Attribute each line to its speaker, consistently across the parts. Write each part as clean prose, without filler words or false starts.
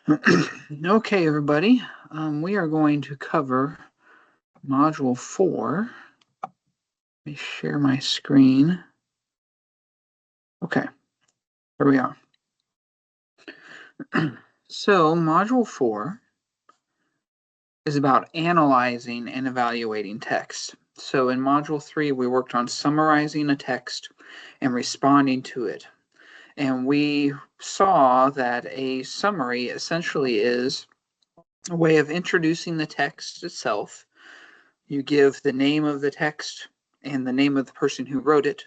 Speaker 1: Okay, everybody, we are going to cover Module 4. Let me share my screen. Okay, here we are. So, Module 4 is about analyzing and evaluating text. So, in Module 3, we worked on summarizing a text and responding to it. And we saw that a summary essentially is a way of introducing the text itself. You give the name of the text and the name of the person who wrote it.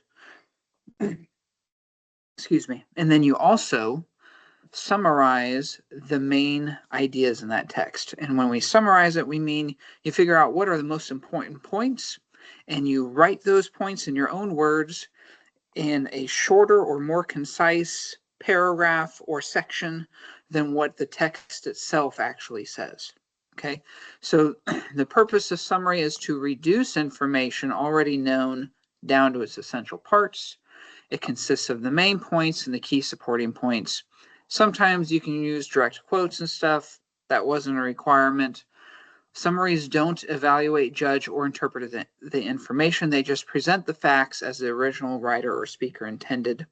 Speaker 1: Excuse me. And then you also summarize the main ideas in that text. And when we summarize it, we mean you figure out what are the most important points and you write those points in your own words in a shorter or more concise paragraph or section than what the text itself actually says. Okay, so the purpose of summary is to reduce information already known down to its essential parts. It consists of the main points and the key supporting points. Sometimes you can use direct quotes and stuff. That wasn't a requirement. Summaries don't evaluate, judge, or interpret the information. They just present the facts as the original writer or speaker intended.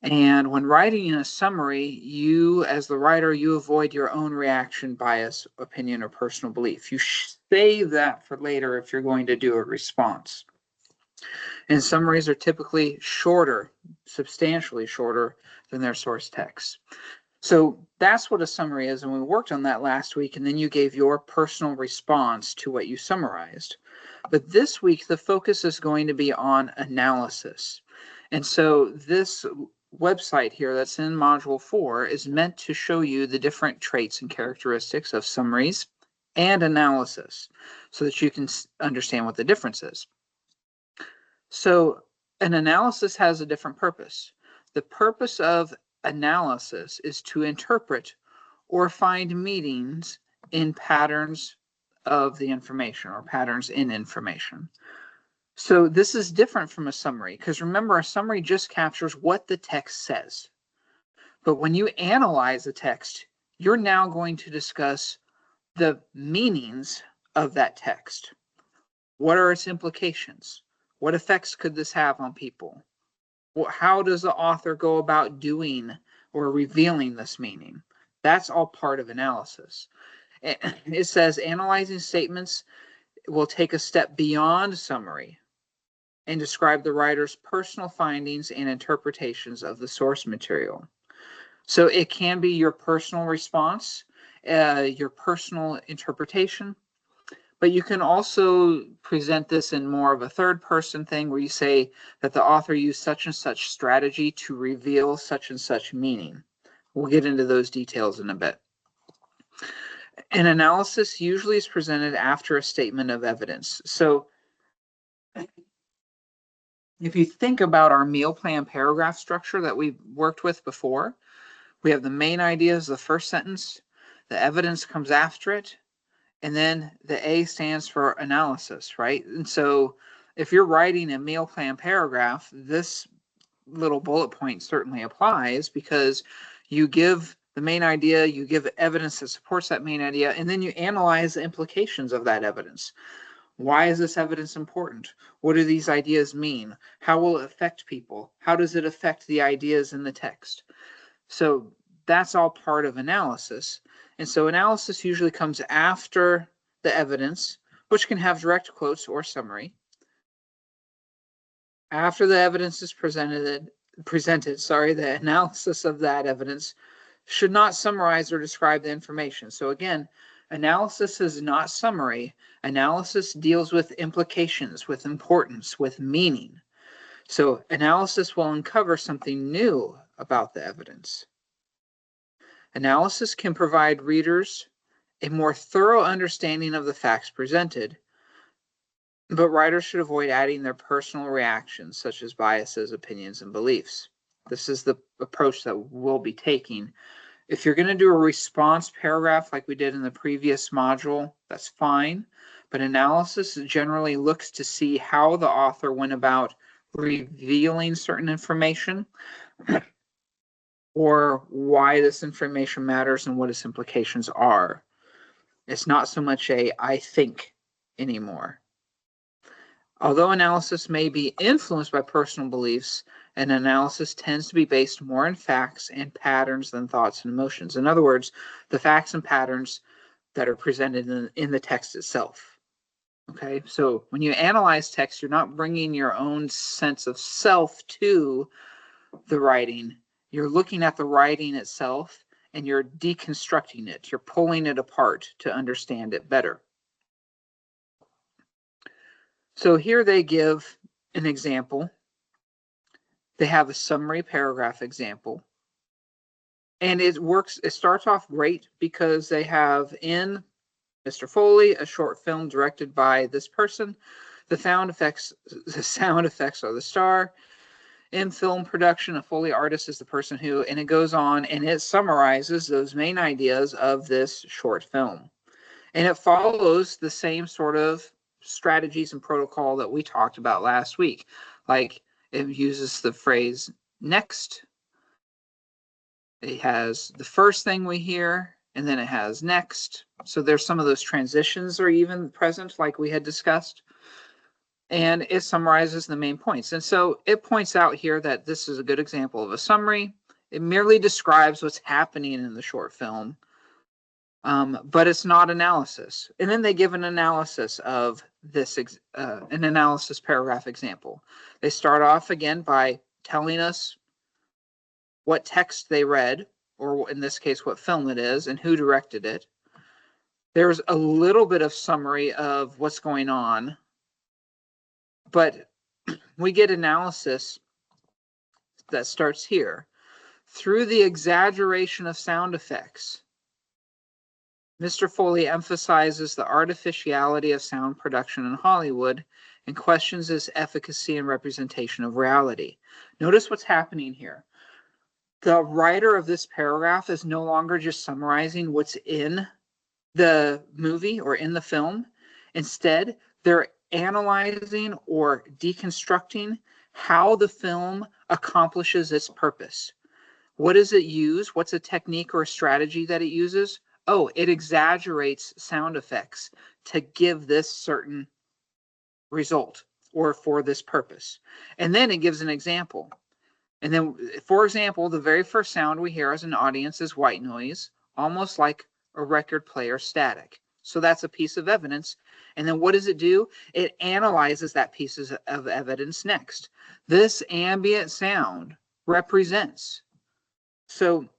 Speaker 1: And when writing a summary, you, as the writer, you avoid your own reaction, bias, opinion, or personal belief. You save that for later if you're going to do a response. And summaries are typically shorter, substantially shorter than their source text. So that's what a summary is, and we worked on that last week, and then you gave your personal response to what you summarized. But this week, the focus is going to be on analysis. And so this website here that's in Module 4 is meant to show you the different traits and characteristics of summaries and analysis so that you can understand what the difference is. So an analysis has a different purpose. The purpose of analysis is to interpret or find meanings in patterns of the information or patterns in information. So this is different from a summary because remember, a summary just captures what the text says. But when you analyze a text, you're now going to discuss the meanings of that text. What are its implications? What effects could this have on people? How does the author go about doing or revealing this meaning? That's all part of analysis. It says analyzing statements will take a step beyond summary and describe the writer's personal findings and interpretations of the source material. So it can be your personal response, your personal interpretation, but you can also present this in more of a third person thing where you say that the author used such and such strategy to reveal such and such meaning. We'll get into those details in a bit. An analysis usually is presented after a statement of evidence. So if you think about our meal plan paragraph structure that we've worked with before, we have the main ideas, the first sentence, the evidence comes after it, and then the A stands for analysis, right? And so if you're writing a meal plan paragraph, this little bullet point certainly applies because you give the main idea, you give evidence that supports that main idea, and then you analyze the implications of that evidence. Why is this evidence important? What do these ideas mean? How will it affect people? How does it affect the ideas in the text? So that's all part of analysis. And so analysis usually comes after the evidence, which can have direct quotes or summary. After the evidence is presented, the analysis of that evidence should not summarize or describe the information. So again, analysis is not summary. Analysis deals with implications, with importance, with meaning. So analysis will uncover something new about the evidence. Analysis can provide readers a more thorough understanding of the facts presented, but writers should avoid adding their personal reactions, such as biases, opinions, and beliefs. This is the approach that we'll be taking. If you're going to do a response paragraph like we did in the previous module, that's fine. But analysis generally looks to see how the author went about revealing certain information or why this information matters and what its implications are. It's not so much a I think anymore. Although analysis may be influenced by personal beliefs, an analysis tends to be based more in facts and patterns than thoughts and emotions. In other words, the facts and patterns that are presented in the text itself. Okay, so when you analyze text, you're not bringing your own sense of self to the writing. You're looking at the writing itself and you're deconstructing it. You're pulling it apart to understand it better. So here they give an example. They have a summary paragraph example. And it works, it starts off great because they have in Mr. Foley, a short film directed by this person. The sound effects are the star. In film production, a Foley artist is the person who, and it goes on and it summarizes those main ideas of this short film. And it follows the same sort of strategies and protocol that we talked about last week. Like it uses the phrase next. It has the first thing we hear, and then it has next. So there's some of those transitions are even present, like we had discussed. And it summarizes the main points. And so it points out here that this is a good example of a summary. It merely describes what's happening in the short film, but it's not analysis. And then they give an analysis of this, an analysis paragraph example. They start off again by telling us what text they read, or in this case, what film it is, and who directed it. There's a little bit of summary of what's going on, but we get analysis that starts here. Through the exaggeration of sound effects, Mr. Foley emphasizes the artificiality of sound production in Hollywood and questions its efficacy and representation of reality. Notice what's happening here. The writer of this paragraph is no longer just summarizing what's in the movie or in the film. Instead, they're analyzing or deconstructing how the film accomplishes its purpose. What does it use? What's a technique or a strategy that it uses? Oh, it exaggerates sound effects to give this certain result or for this purpose. And then it gives an example. And then, for example, the very first sound we hear as an audience is white noise, almost like a record player static. So that's a piece of evidence. And then what does it do? It analyzes that piece of evidence next. This ambient sound represents. So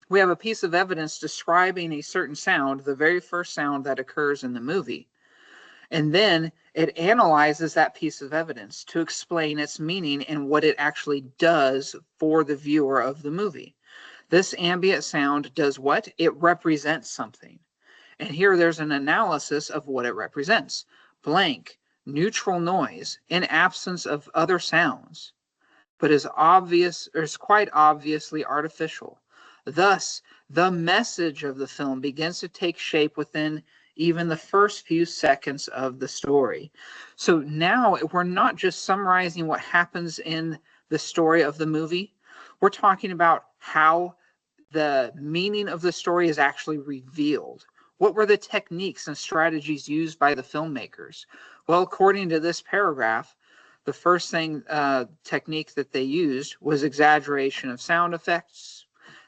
Speaker 1: we have a piece of evidence describing a certain sound, the very first sound that occurs in the movie. And then it analyzes that piece of evidence to explain its meaning and what it actually does for the viewer of the movie. This ambient sound does what? It represents something. And here there's an analysis of what it represents. Blank, neutral noise in absence of other sounds, but is obvious or is quite obviously artificial. Thus, the message of the film begins to take shape within even the first few seconds of the story. So now we're not just summarizing what happens in the story of the movie. We're talking about how the meaning of the story is actually revealed. What were the techniques and strategies used by the filmmakers? Well, according to this paragraph, the first technique that they used was exaggeration of sound effects.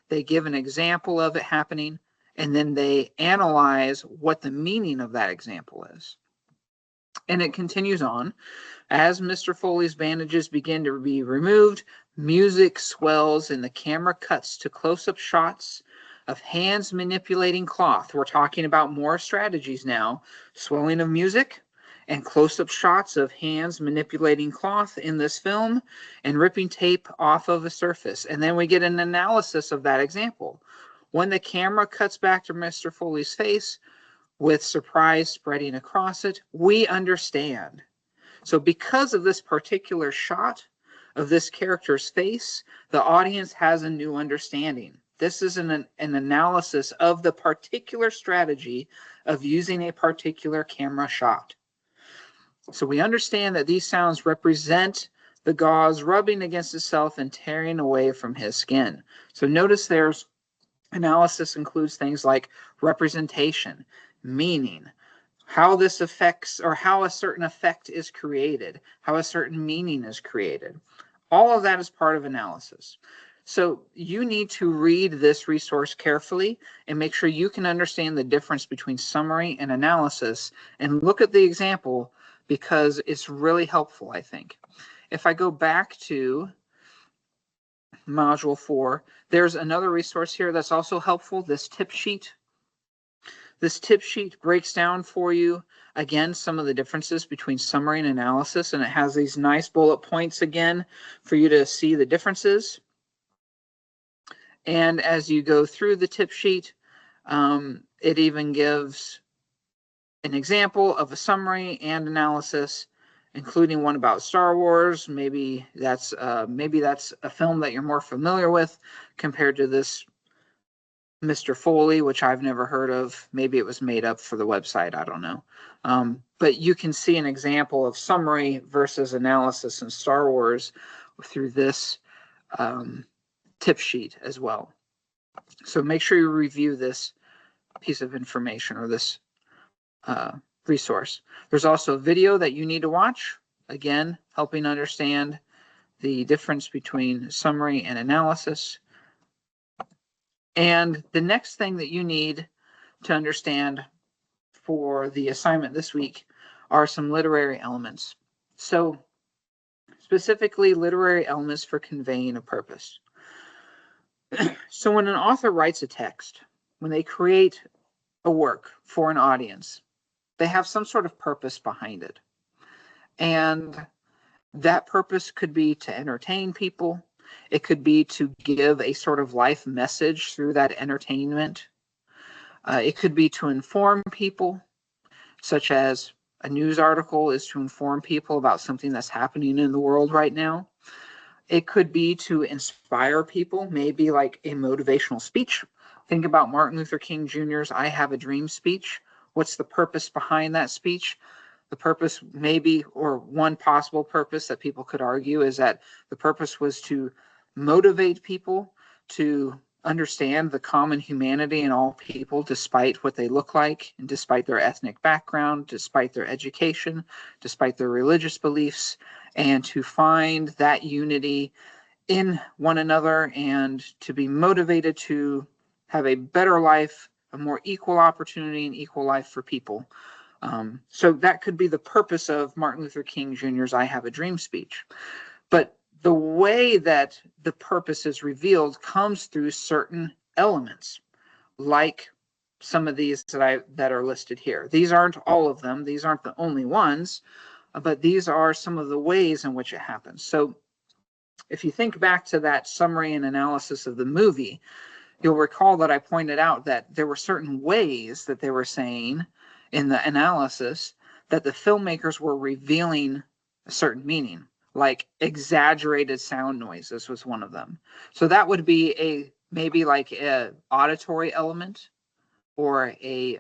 Speaker 1: They give an example of it happening, and then they analyze what the meaning of that example is. And it continues on. As Mr. Foley's bandages begin to be removed, music swells and the camera cuts to close-up shots of hands manipulating cloth. We're talking about more strategies now. Swelling of music and close-up shots of hands manipulating cloth in this film and ripping tape off of a surface. And then we get an analysis of that example. When the camera cuts back to Mr. Foley's face with surprise spreading across it, we understand. So because of this particular shot of this character's face, the audience has a new understanding. This is an analysis of the particular strategy of using a particular camera shot. So we understand that these sounds represent the gauze rubbing against itself and tearing away from his skin. So notice there's analysis includes things like representation, meaning, how this affects or how a certain effect is created, how a certain meaning is created. All of that is part of analysis. So you need to read this resource carefully and make sure you can understand the difference between summary and analysis, and look at the example because it's really helpful, I think. If I go back to Module 4, there's another resource here that's also helpful, this tip sheet. This tip sheet breaks down for you, again, some of the differences between summary and analysis, and it has these nice bullet points again for you to see the differences. And as you go through the tip sheet, it even gives an example of a summary and analysis, including one about Star Wars. Maybe that's a film that you're more familiar with compared to this Mr. Foley, which I've never heard of. Maybe it was made up for the website. I don't know. But you can see an example of summary versus analysis in Star Wars through this tip sheet as well. So make sure you review this piece of information or this resource. There's also a video that you need to watch, again, helping understand the difference between summary and analysis. And the next thing that you need to understand for the assignment this week are some literary elements. So specifically literary elements for conveying a purpose. So when an author writes a text, when they create a work for an audience, they have some sort of purpose behind it. And that purpose could be to entertain people. It could be to give a sort of life message through that entertainment. It could be to inform people, such as a news article is to inform people about something that's happening in the world right now. It could be to inspire people, maybe like a motivational speech. Think about Martin Luther King Jr.'s I Have a Dream speech. What's the purpose behind that speech? The purpose maybe, or one possible purpose that people could argue, is that the purpose was to motivate people to understand the common humanity in all people, despite what they look like, and despite their ethnic background, despite their education, despite their religious beliefs, and to find that unity in one another and to be motivated to have a better life, a more equal opportunity and equal life for people. So that could be the purpose of Martin Luther King Jr.'s I Have a Dream speech. But the way that the purpose is revealed comes through certain elements, like some of these that are listed here. These aren't all of them. These aren't the only ones, but these are some of the ways in which it happens. So if you think back to that summary and analysis of the movie, you'll recall that I pointed out that there were certain ways that they were saying in the analysis that the filmmakers were revealing a certain meaning, like exaggerated sound noises was one of them. So that would be maybe like a auditory element, or a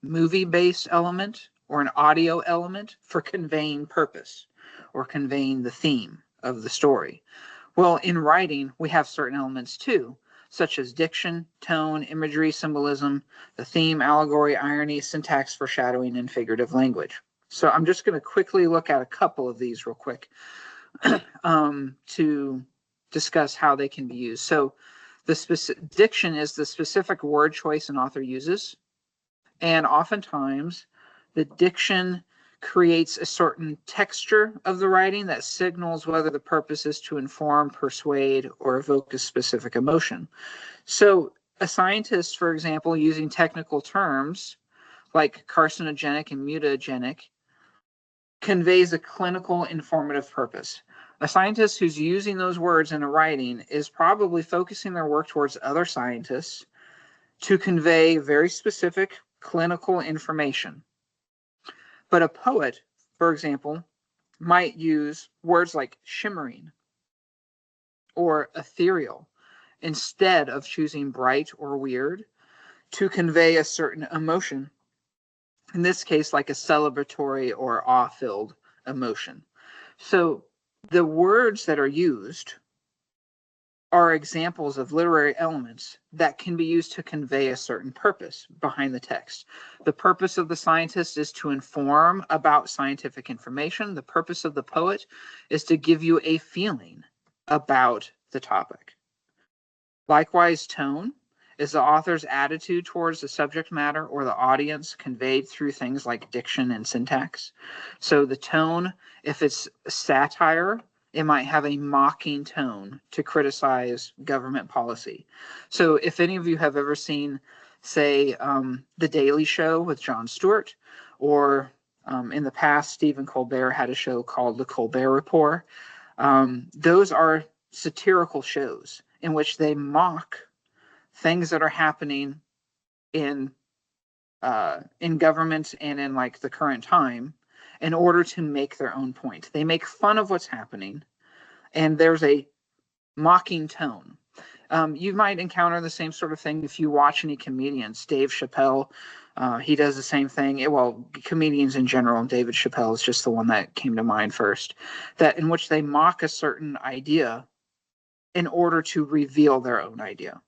Speaker 1: movie-based element, or an audio element for conveying purpose or conveying the theme of the story. Well, in writing, we have certain elements too, such as diction, tone, imagery, symbolism, the theme, allegory, irony, syntax, foreshadowing, and figurative language. So I'm just going to quickly look at a couple of these real quick to discuss how they can be used. So the diction is the specific word choice an author uses, and oftentimes the diction creates a certain texture of the writing that signals whether the purpose is to inform, persuade, or evoke a specific emotion. So a scientist, for example, using technical terms like carcinogenic and mutagenic, conveys a clinical informative purpose. A scientist who's using those words in a writing is probably focusing their work towards other scientists to convey very specific clinical information. But a poet, for example, might use words like shimmering or ethereal instead of choosing bright or weird to convey a certain emotion. In this case, like a celebratory or awe-filled emotion. So the words that are used are examples of literary elements that can be used to convey a certain purpose behind the text. The purpose of the scientist is to inform about scientific information. The purpose of the poet is to give you a feeling about the topic. Likewise, tone is the author's attitude towards the subject matter or the audience conveyed through things like diction and syntax. So the tone, if it's satire, it might have a mocking tone to criticize government policy. So if any of you have ever seen, say, The Daily Show with Jon Stewart, or in the past, Stephen Colbert had a show called The Colbert Report, those are satirical shows in which they mock things that are happening in government and in like the current time in order to make their own point. They make fun of what's happening, and there's a mocking tone. You might encounter the same sort of thing if you watch any comedians. Dave Chappelle, he does the same thing. Well, comedians in general, David Chappelle is just the one that came to mind first, that in which they mock a certain idea in order to reveal their own idea.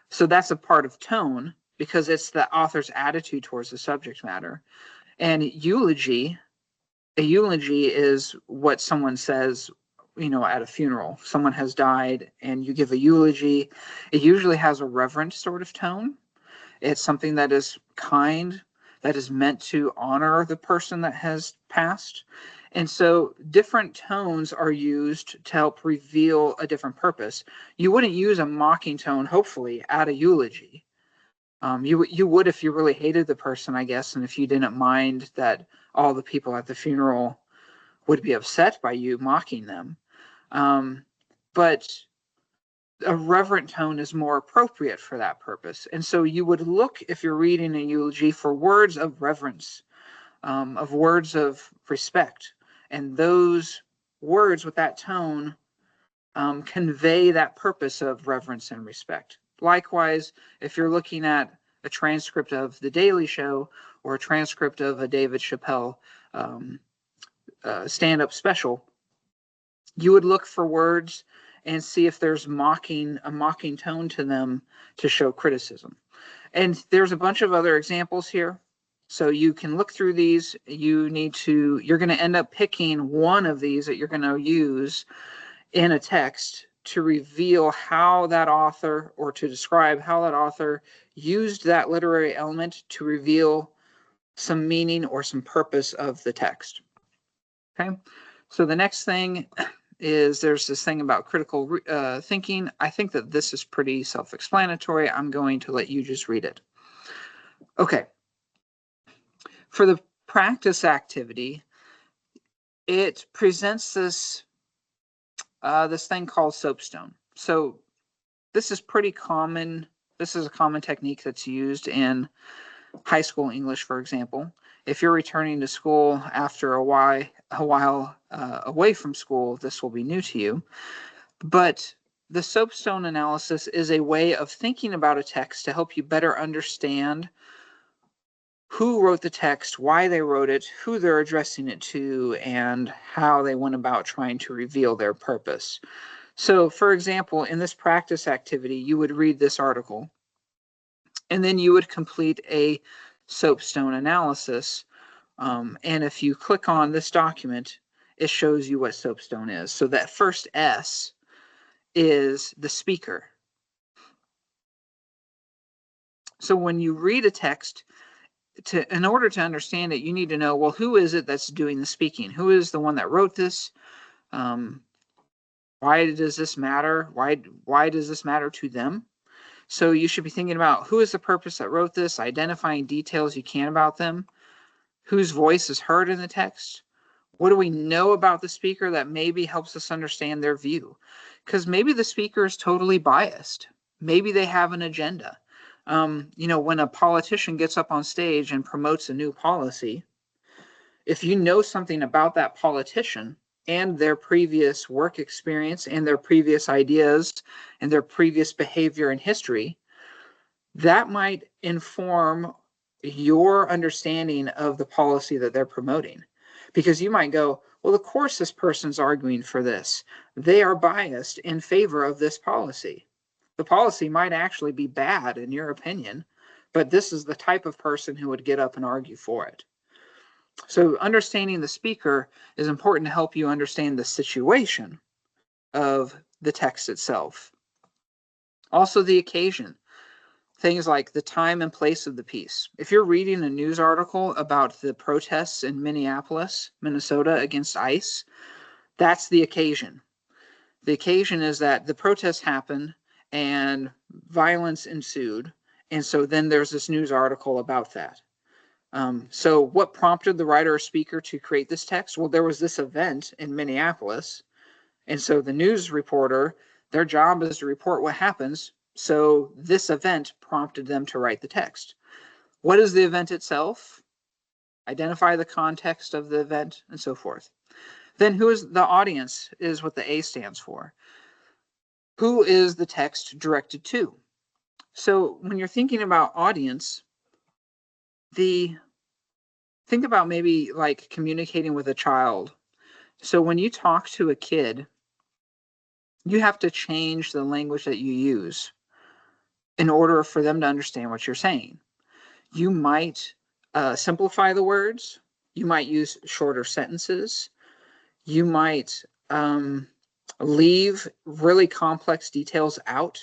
Speaker 1: So that's a part of tone because it's the author's attitude towards the subject matter. And a eulogy is what someone says, at a funeral. Someone has died and you give a eulogy. It usually has a reverent sort of tone. It's something that is kind, that is meant to honor the person that has passed. And so different tones are used to help reveal a different purpose. You wouldn't use a mocking tone, hopefully, at a eulogy. You would if you really hated the person, I guess, and if you didn't mind that all the people at the funeral would be upset by you mocking them. But a reverent tone is more appropriate for that purpose. And so you would look, if you're reading a eulogy, for words of reverence, of words of respect. And those words with that tone convey that purpose of reverence and respect. Likewise, if you're looking at a transcript of The Daily Show or a transcript of a David Chappelle stand-up special, you would look for words and see if there's a mocking tone to them to show criticism. And there's a bunch of other examples here. So you can look through these. You're going to end up picking one of these that you're going to use in a text to reveal how that author, or to describe how that author used that literary element to reveal some meaning or some purpose of the text. Okay, so the next thing is there's this thing about critical thinking. I think that this is pretty self-explanatory. I'm going to let you just read it. Okay. For the practice activity, it presents this thing called soapstone. So this is pretty common. This is a common technique that's used in high school English, for example. If you're returning to school after a while away from school, this will be new to you. But the soapstone analysis is a way of thinking about a text to help you better understand who wrote the text, why they wrote it, who they're addressing it to, and how they went about trying to reveal their purpose. So, for example, in this practice activity, you would read this article, and then you would complete a soapstone analysis. And if you click on this document, it shows you what soapstone is. So that first S is the speaker. So when you read a text, in order to understand it, you need to know, well, who is it that's doing the speaking? Who is the one that wrote this? Why does this matter? Why does this matter to them? So you should be thinking about who is the purpose that wrote this, identifying details you can about them, whose voice is heard in the text. What do we know about the speaker that maybe helps us understand their view? Because maybe the speaker is totally biased. Maybe they have an agenda. When a politician gets up on stage and promotes a new policy, if you know something about that politician and their previous work experience and their previous ideas and their previous behavior and history, that might inform your understanding of the policy that they're promoting. Because you might go, well, of course this person's arguing for this. They are biased in favor of this policy. The policy might actually be bad in your opinion, but this is the type of person who would get up and argue for it. So understanding the speaker is important to help you understand the situation of the text itself. Also the occasion. Things like the time and place of the piece. If you're reading a news article about the protests in Minneapolis, Minnesota against ICE, that's the occasion. The occasion is that the protests happened and violence ensued. And so then there's this news article about that. So what prompted the writer or speaker to create this text? Well, there was this event in Minneapolis. And so the news reporter, their job is to report what happens. So this event prompted them to write the text. What is the event itself? Identify the context of the event and so forth. Then who is the audience is what the A stands for. Who is the text directed to? So when you're thinking about audience, think about maybe like communicating with a child. So when you talk to a kid, you have to change the language that you use in order for them to understand what you're saying. You might simplify the words. You might use shorter sentences. You might leave really complex details out.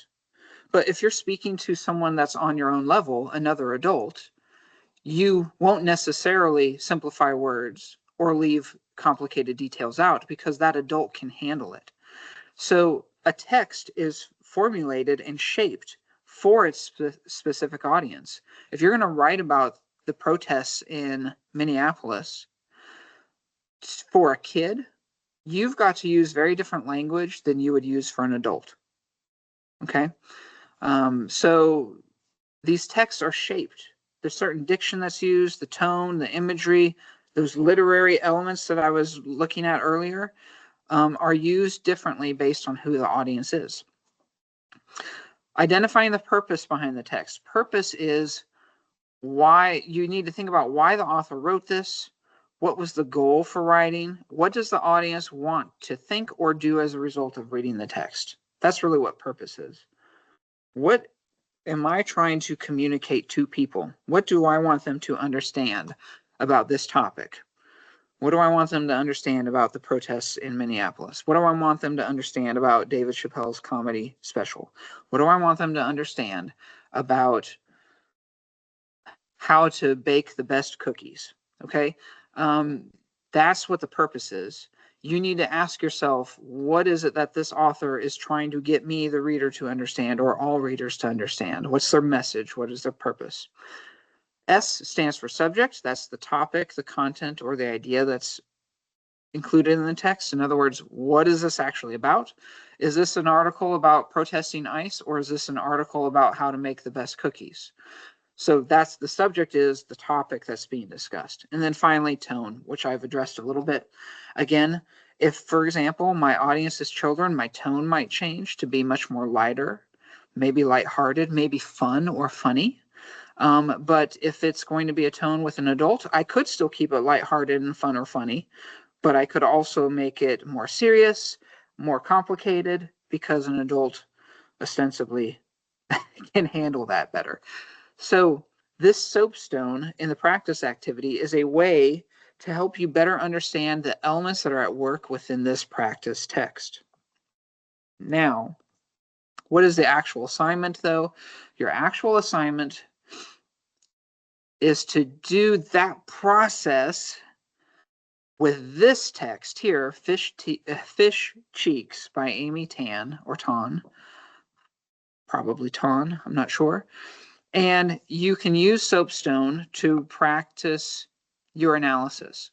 Speaker 1: But if you're speaking to someone that's on your own level, another adult, you won't necessarily simplify words or leave complicated details out because that adult can handle it. So a text is formulated and shaped for its specific audience. If you're going to write about the protests in Minneapolis for a kid, you've got to use very different language than you would use for an adult. Okay? So these texts are shaped. There's certain diction that's used, the tone, the imagery, those literary elements that I was looking at earlier are used differently based on who the audience is. Identifying the purpose behind the text. Purpose is why you need to think about why the author wrote this. What was the goal for writing? What does the audience want to think or do as a result of reading the text? That's really what purpose is. What am I trying to communicate to people? What do I want them to understand about this topic? What do I want them to understand about the protests in Minneapolis? What do I want them to understand about David Chappelle's comedy special? What do I want them to understand about how to bake the best cookies? Okay, that's what the purpose is. You need to ask yourself, what is it that this author is trying to get me, the reader, to understand, or all readers to understand? What's their message? What is their purpose? S stands for subject. That's the topic, the content, or the idea that's included in the text. In other words, what is this actually about? Is this an article about protesting ICE, or is this an article about how to make the best cookies? So that's the subject, is the topic that's being discussed. And then finally, tone, which I've addressed a little bit. Again, if, for example, my audience is children, my tone might change to be much more lighter, maybe lighthearted, maybe fun or funny. But if it's going to be a tone with an adult, I could still keep it lighthearted and fun or funny, but I could also make it more serious, more complicated, because an adult ostensibly can handle that better. So this soapstone in the practice activity is a way to help you better understand the elements that are at work within this practice text. Now, what is the actual assignment, though? Your actual assignment is to do that process with this text here, Fish Cheeks by Amy Tan, or Tan, probably Tan, I'm not sure. And you can use soapstone to practice your analysis.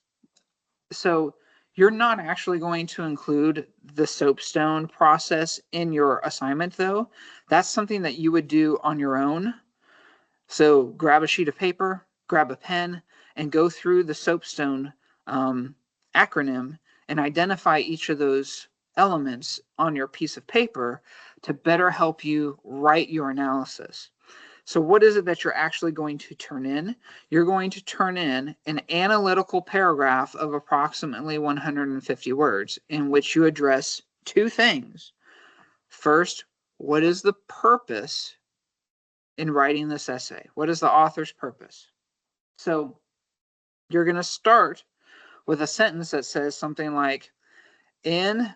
Speaker 1: So you're not actually going to include the soapstone process in your assignment, though. That's something that you would do on your own. So grab a sheet of paper, grab a pen, and go through the soapstone acronym and identify each of those elements on your piece of paper to better help you write your analysis. So what is it that you're actually going to turn in? You're going to turn in an analytical paragraph of approximately 150 words in which you address two things. First, what is the purpose in writing this essay? What is the author's purpose? So you're going to start with a sentence that says something like, in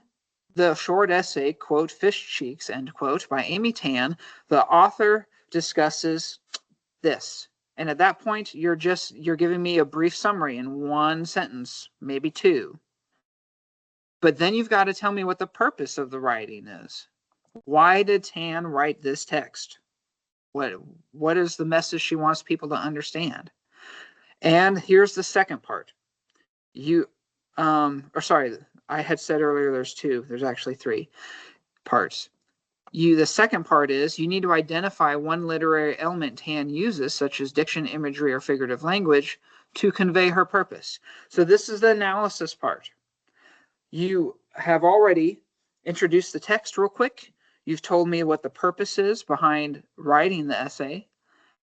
Speaker 1: the short essay, quote, Fish Cheeks, end quote, by Amy Tan, the author discusses this. And at that point, you're giving me a brief summary in one sentence, maybe two. But then you've got to tell me what the purpose of the writing is. Why did Tan write this text? What is the message she wants people to understand? And here's the second part. I had said earlier there's two. There's actually three parts. The second part is you need to identify one literary element Tan uses, such as diction, imagery, or figurative language, to convey her purpose. So this is the analysis part. You have already introduced the text real quick. You've told me what the purpose is behind writing the essay,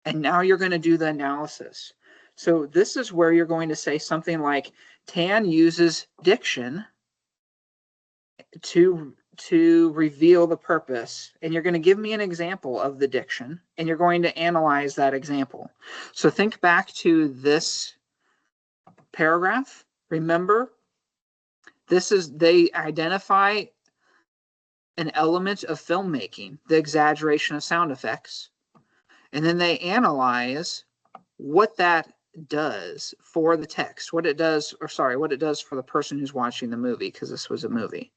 Speaker 1: and now you're going to do the analysis. So this is where you're going to say something like, Tan uses diction to reveal the purpose, and you're going to give me an example of the diction, and you're going to analyze that example. So think back to this paragraph. Remember, they identify an element of filmmaking, the exaggeration of sound effects, and then they analyze what that does for the text, what it does for the person who's watching the movie, because this was a movie.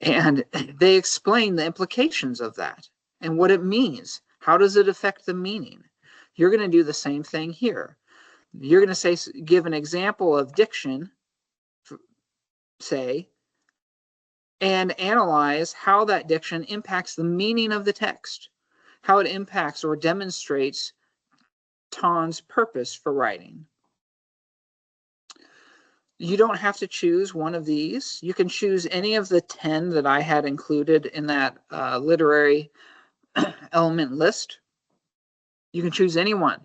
Speaker 1: And they explain the implications of that and what it means. How does it affect the meaning? You're going to do the same thing here. You're going to give an example of diction, say, and analyze how that diction impacts the meaning of the text, how it impacts or demonstrates Tan's purpose for writing. You don't have to choose one of these. You can choose any of the 10 that I had included in that literary element list. You can choose any one,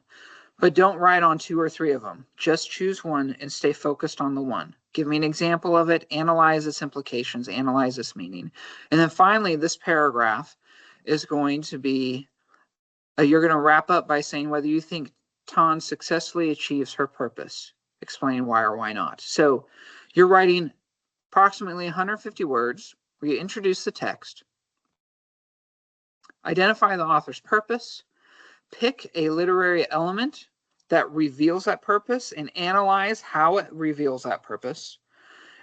Speaker 1: but don't write on 2 or 3 of them. Just choose one and stay focused on the one. Give me an example of it, analyze its implications, analyze its meaning. And then finally, this paragraph is going to be, you're going to wrap up by saying whether you think Tan successfully achieves her purpose. Explain why or why not. So you're writing approximately 150 words where you introduce the text, identify the author's purpose, pick a literary element that reveals that purpose, and analyze how it reveals that purpose,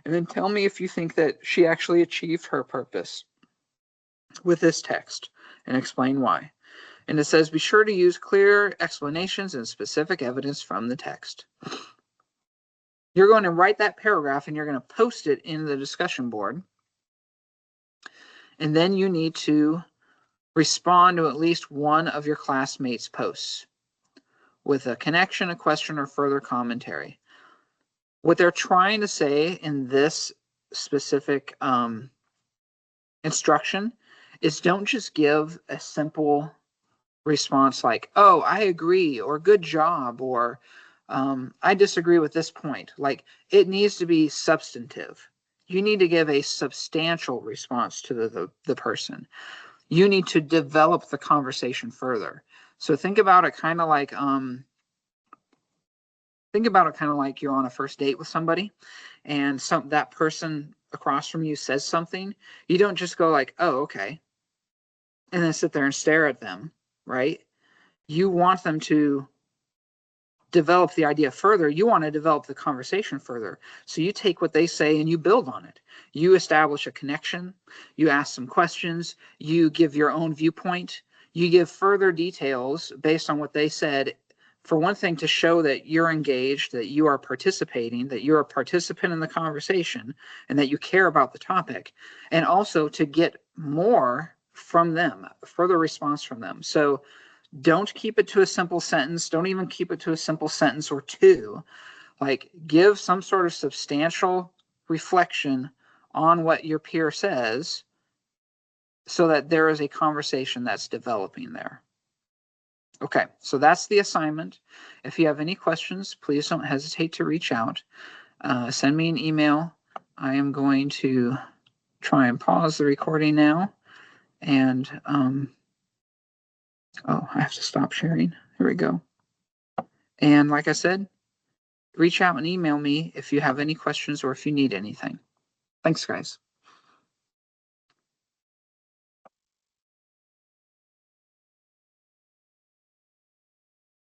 Speaker 1: and then tell me if you think that she actually achieved her purpose with this text, and explain why. And it says, be sure to use clear explanations and specific evidence from the text. You're going to write that paragraph and you're going to post it in the discussion board. And then you need to respond to at least one of your classmates' posts with a connection, a question, or further commentary. What they're trying to say in this specific instruction is don't just give a simple response like, oh, I agree, or good job, or I disagree with this point. Like, it needs to be substantive. You need to give a substantial response to the person. You need to develop the conversation further. So think about it kind of like you're on a first date with somebody, and that person across from you says something. You don't just go like, oh, okay, and then sit there and stare at them, right? You want them to develop the idea further. You want to develop the conversation further. So you take what they say and you build on it. You establish a connection. You ask some questions. You give your own viewpoint. You give further details based on what they said. For one thing, to show that you're engaged, that you are participating, that you're a participant in the conversation, and that you care about the topic, and also to get more from them, further response from them. So don't keep it to a simple sentence. Don't even keep it to a simple sentence or two. Like, give some sort of substantial reflection on what your peer says so that there is a conversation that's developing there. Okay, so that's the assignment. If you have any questions, please don't hesitate to reach out. Send me an email. I am going to try and pause the recording now. And, oh, I have to stop sharing. Here we go. And like I said, reach out and email me if you have any questions or if you need anything. Thanks, guys.